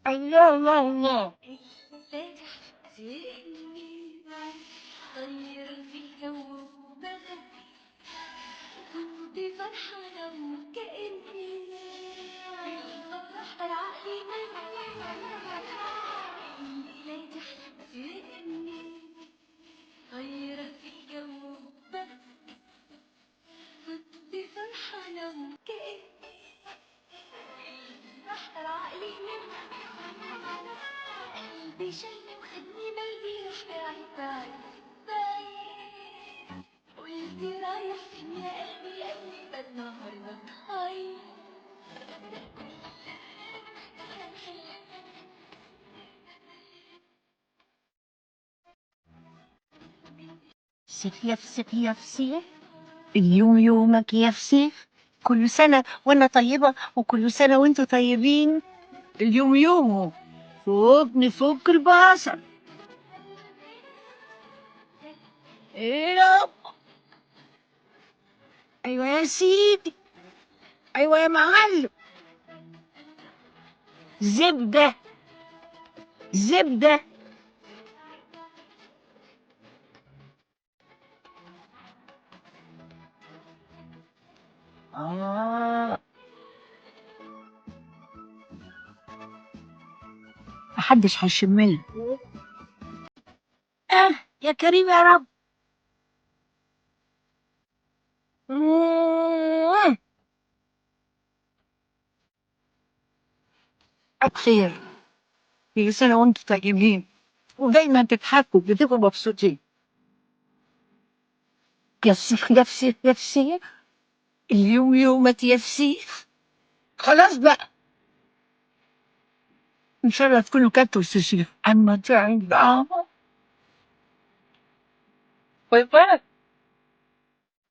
الله الله الله. طير في الجو بغني كنت فرحانة وكأني فرحت العقل اللي تحزني طير في الجو بغني كنت فرحانة وكأني فرحت العقل قلبي شلني وخدني بلدي رحت بعيد بعيد قلت رايح فين يا قلبي قلبي ده النهارده هاي يفسي اليوم يومك يفسي. كل سنة وأنا طيبة وكل سنة وأنتوا طيبين. اليوم يومه فوق نفك البصل. إيه، أيوة يا سيدي، أيوة يا معلم. زبدة زبدة. آه، محدش هيشملها. يا كريم يا رب. مم. خير. كل سنة وانتم طيبين ودايما تضحكوا بتبقوا مبسوطين. يفسي اليوم يومك يفسي. خلاص بقى، ان شاء الله تكونوا كلتوا السوشي. اما تعب باي باي.